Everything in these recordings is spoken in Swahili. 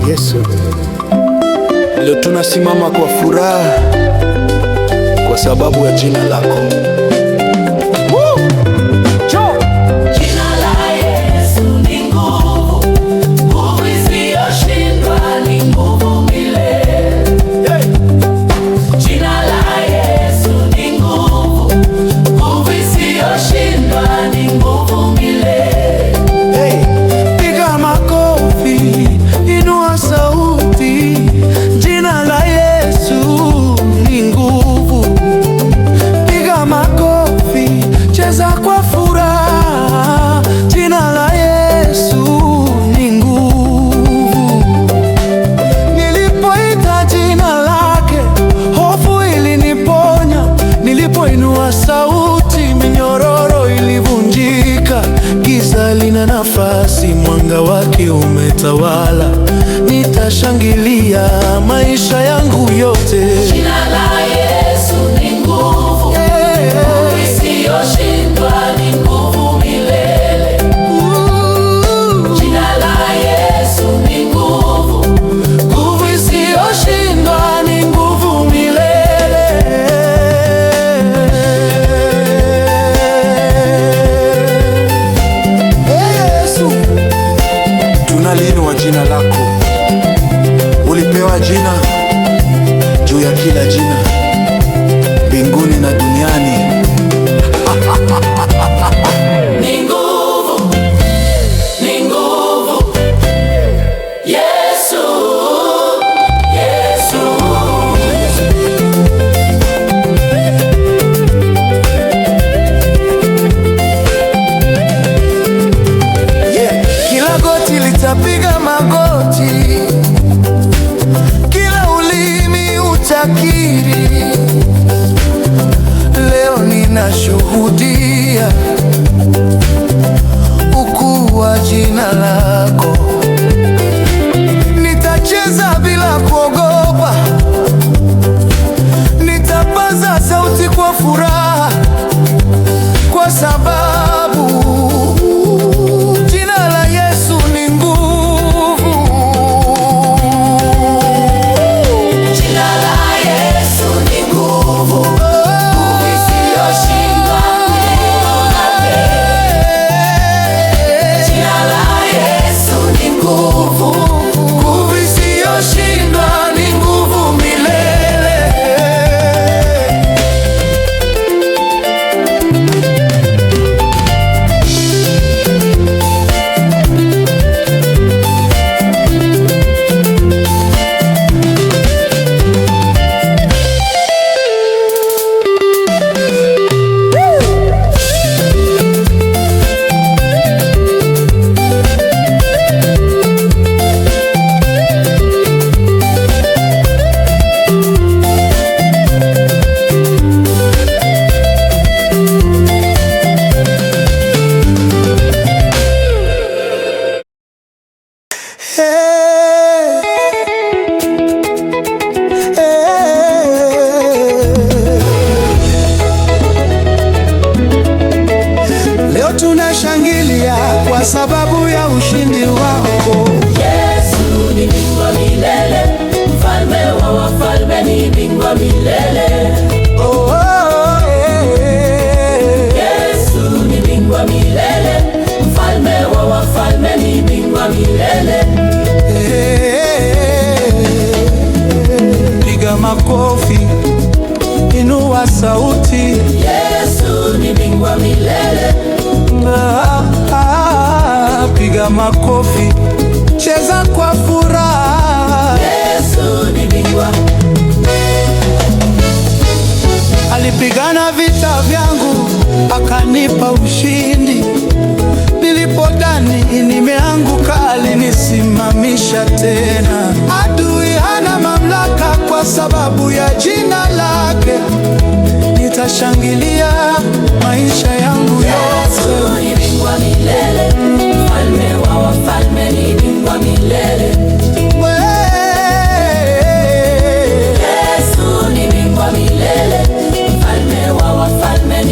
Yesu, leo tunasimama kwa furaha kwa sababu ya jina lako. Sauti minyororo ilivunjika, giza lina nafasi, mwanga wake umetawala. Nitashangilia maisha yangu yote. Jina la Yesu ni nguvu, nguvu isiyoshindwa, ni nguvu milele. Jina la Yesu ni nguvu, nguvu isiyoshindwa, ni nguvu milele. Tunaliinua jina lako, ulipewa jina juu ya kila jina, mbinguni na duniani. Ni nguvu, ni nguvu, Yesu, Yesu. Kila goti litapiga magoti, kila ulimi utakiri. Leo ninashuhudia ukuu wa jina lako. Nitacheza bila kuogopa, nitapaza sauti kwa furaha, kwa sababu jina la Yesu ni nguvu. Jina la Yesu ni nguvu, nguvu isiyoshindwa, jina la Yesu ni nguvu, nguvu isiyoshindwa, ni nguvu milele. Leo tunashangilia kwa sababu ya ushindi wako. Yesu ni bingwa milele, mfalme wa wafalme, ni bingwa milele. Yesu ni bingwa milele, mfalme wa wafalme, ni bingwa milele. Piga makofi, inua sauti. Yesu ni bingwa milele. Piga makofi, cheza kwa furaha. Yesu ni bingwa. Alipigana vita vyangu akanipa ushindi. Nilipodhani nimeanguka alinisimamisha tena. Adui hana mamlaka kwa sababu ya jina lake. Nitashangilia maisha yangu yote. Yesu ni bingwa milele, mfalme wa wafalme, ni bingwa milele. Yesu ni bingwa milele, mfalme wa wafalme,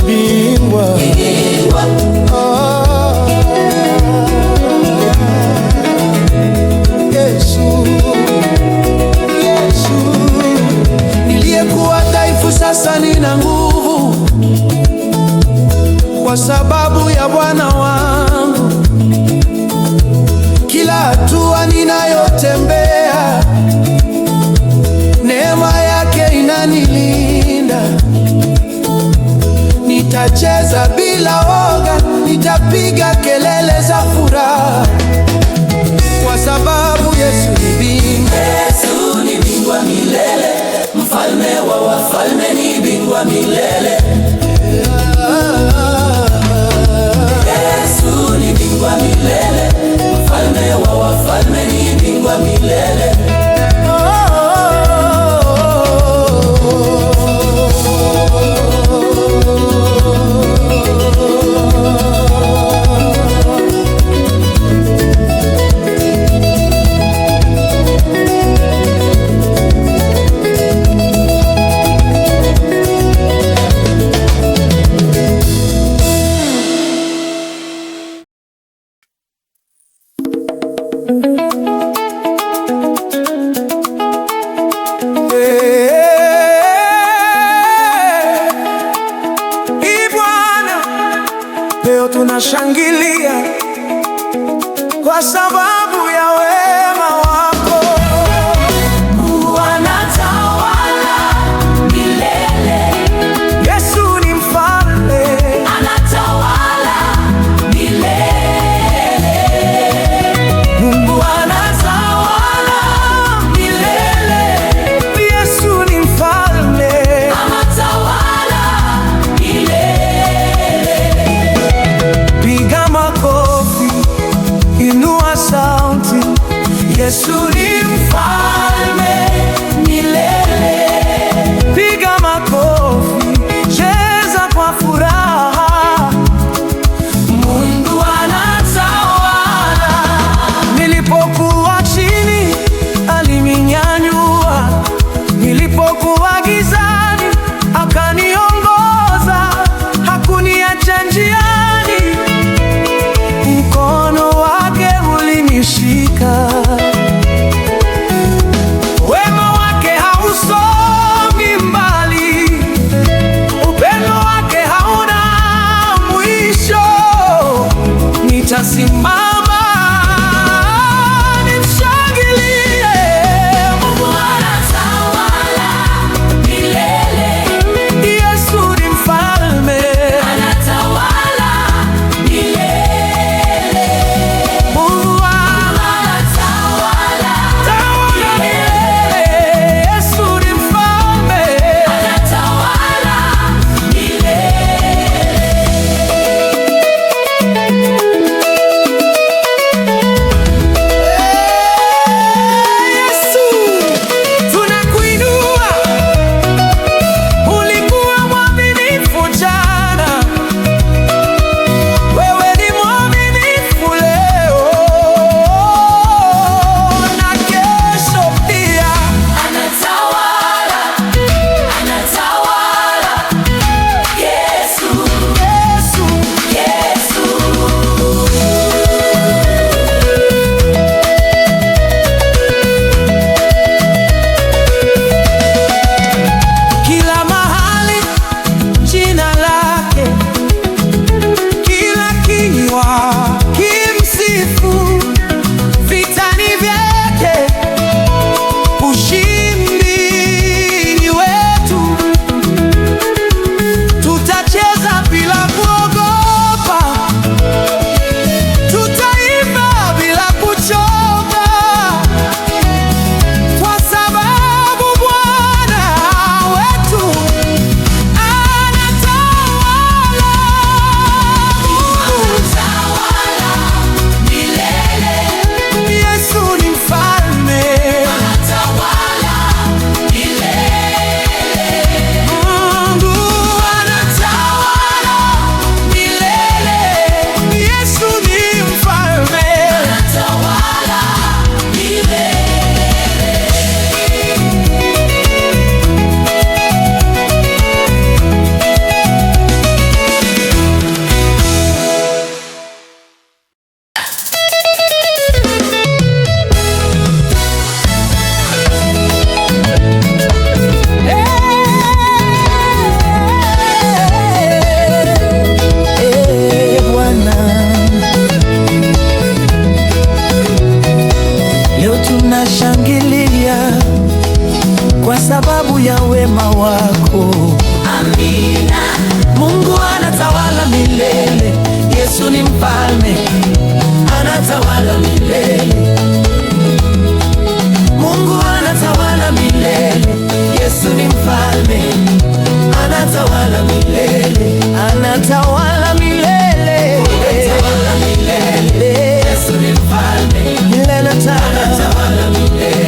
Bingwa. Yesu, Yesu. Niliyekuwa dhaifu sasa nina nguvu kwa sababu ya Bwana wangu. Kila hatua ninayotembea, neema yake inanilinda. Nitacheza bila woga, nitapiga kelele za furaha kwa sababu Yesu ni bingwa. Yesu ni bingwa milele, mfalme wa wafalme ni bingwa milele. Yesu ni bingwa milele, mfalme wa wafalme ni bingwa milele. Leo tunashangilia kwa sababu ya wema wako. Mungu anatawala milele. Yesu ni mfalme, anatawala milele. Mungu anatawala milele. Yesu ni mfalme, anatawala milele. piga makofi, inua sauti. Yesu ni mfalme Milele. piga makofi, cheza kwa furaha. Mungu anatawala. Nilipokuwa chini alininyanyua, nilipokuwa gizani akaniongoza, hakuniacha njiani, mkono wake ulinishika. Wema wake hausomi mbali, upendo wake hauna mwisho. Nitasimama mfalme, anatawala milele. Mungu anatawala milele. Yesu ni mfalme, anatawala milele. Anatawala milele. Anatawala milele. Yesu ni mfalme, milele anatawala milele.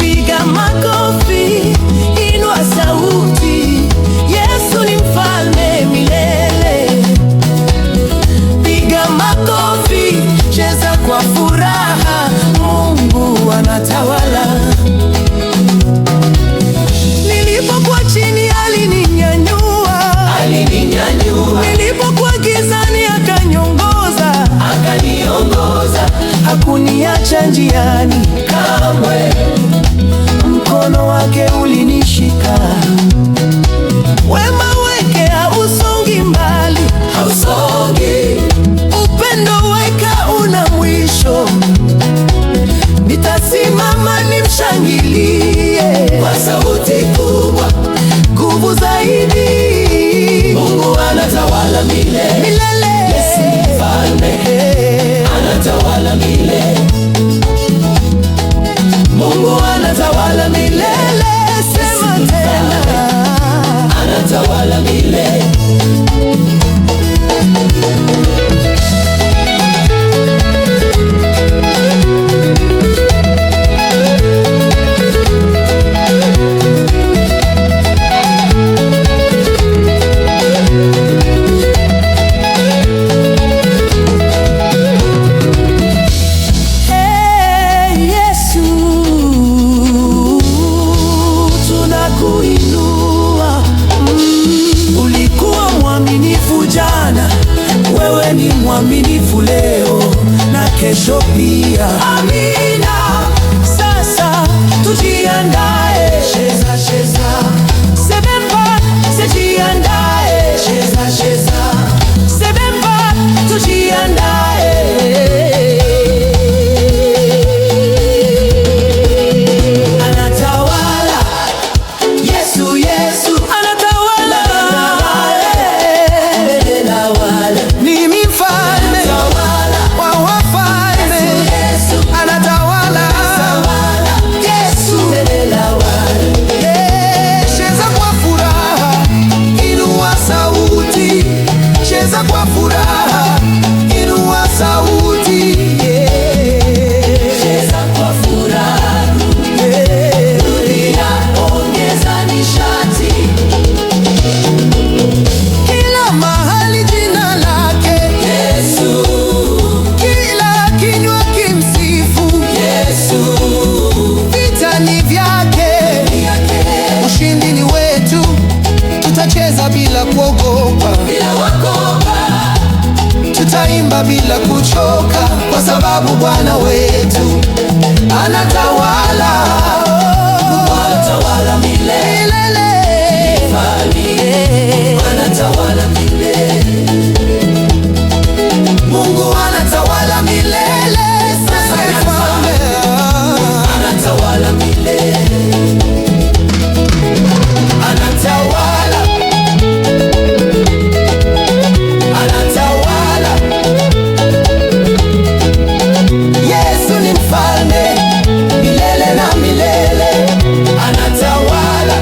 Piga makofi, inua sauti. Yesu ni mfalme milele. Piga makofi, cheza kwa furaha. Mungu anatawala. Nilipokuwa chini alininyanyua, nilipokuwa gizani akaniongoza, hakuniacha njiani kamwe. Mkono wake ulinishika, wema wake hausongi mbali, upendo wake una mwisho. Nitasimama nimshangilie kwa sauti kubwa, nguvu zaidi. Mungu anatawala milele. Yesu ni mfalme, anatawala milele. Mungu anatawala milele. Sema tena, anatawala milele. Wewe ni mwaminifu leo na kesho pia. Amina. Sasa tujiandae, cheza cheza. Sebemba, tujiandae, cheza cheza. Sebemba, tujiandae. Anatawala. Yesu, Yesu anatawala. Ni mfalme wa wafalme, anatawala. Yesu, cheza kwa furaha, inua sauti. Cheza kwa furaha, inua sauti. Cheza kwa furaha, rudia, ongeza nishati. Kila mahali jina lake Yesu, kila kinywa kimsifu Yesu. Vita ni vyake, ushindi ni wetu. Tutacheza bila kuogopa, tutaimba bila kuchoka, kwa sababu Bwana wetu anatawala. Anatawala milele. Anatawala milele. Mungu anatawala milele. Sasa ni mfalme, anatawala milele. Anatawala. Anatawala. Yesu ni mfalme milele na milele. Anatawala.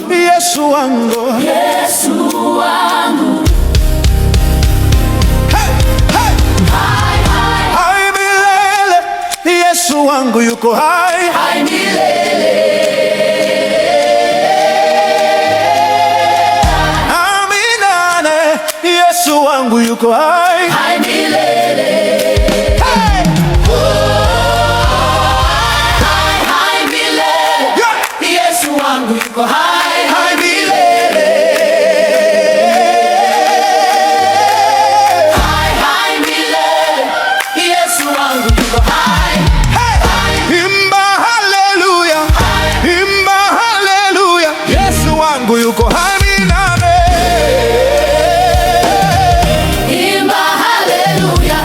Yesu wangu, Yesu wangu. Hey, hey. Hai, hai. Hai milele. Yesu wangu yuko hai. Hai milele. Amina. Yesu wangu wangu yuko hai, hai milele. hey! Hai, hai milele. Yeah! Yesu wangu yuko hai, Hai milele. hai, hai milele. Yesu wangu yuko hai. Imba haleluya, imba haleluya, Yesu wangu yuko hai milele. Imba haleluya,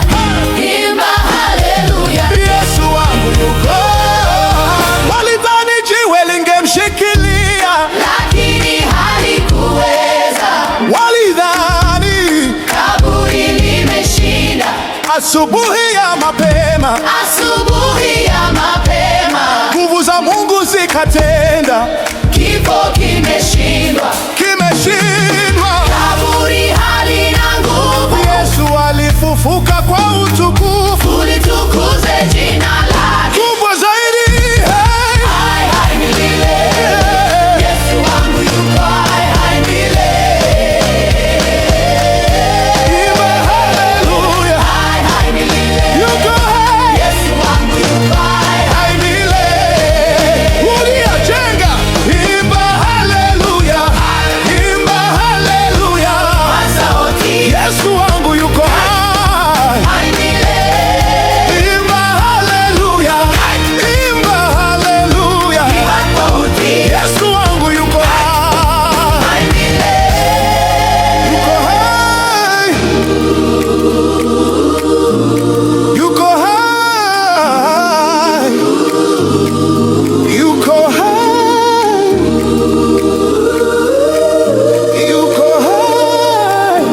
imba haleluya. Yesu wangu yuko hai. Walidhani jiwe lingemshikilia, Lakini halikuweza. walidhani Kaburi limeshinda. asubuhi ya mapema Asubuhi ya mapema. nguvu za Mungu zikatenda, Kifo kimeshindwa. kimeshindwa. Kaburi halina nguvu. Yesu alifufuka kwa utukufu, Ulitukuze jina lake. kubwa zaidi. Hey! Hai, hai milele. Yesu wangu yuko hai, hai milele. Imba haleluya, Hai, hai milele. yuko hai, Yesu wangu yuko hai, hai milele. Uliyejenga, imba haleluya, imba haleluya. hai sauti. Yesu wangu yuko hai, Hai milele. imba haleluya, imba haleluya. Hai sauti. Yesu wangu yuko hai, Hai milele. yuko hai, yuko hai, yuko hai, yuko hai,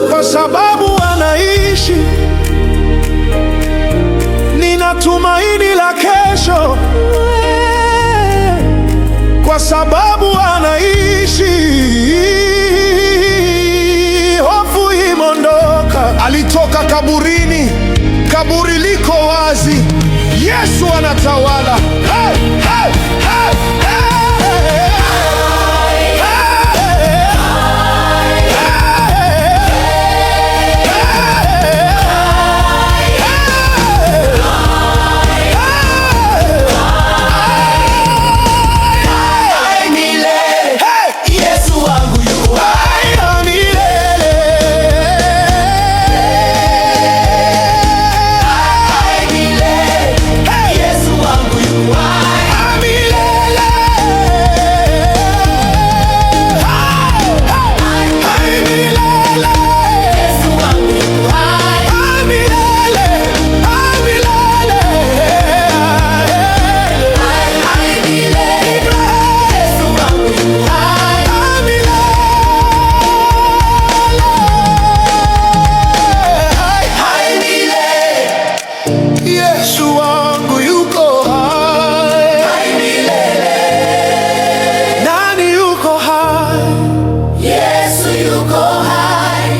kwa sababu anaishi. Nina tumaini la kesho, kwa sababu anaishi. Hofu imondoka, alitoka kaburini, kaburi liko wazi. Yesu anatawala. Hey, hey, hey, hey, Hai milele. hey! Yesu wangu yuko hai. Hai milele. Hai milele. Yesu wangu yuko hai. Hai milele. Hai milele. Yesu wangu yuko hai. Hai milele. Hai milele. Hai, hai milele. Yesu wangu yuko hai. Hai milele. Hai milele. Yesu wangu yuko hai. Hai milele. Nani yuko hai? Yesu yuko hai.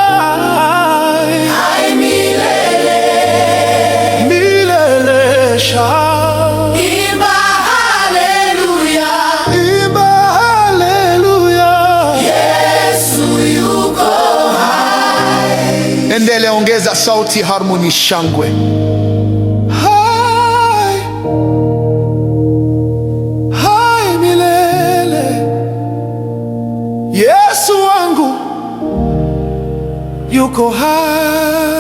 Hai Hai milele. milele. Shout. Imba haleluya. Imba haleluya. Yesu yuko hai. Endelea, ongeza sauti, harmoni, shangwe. Hai, hai milele. Yesu wangu yuko hai.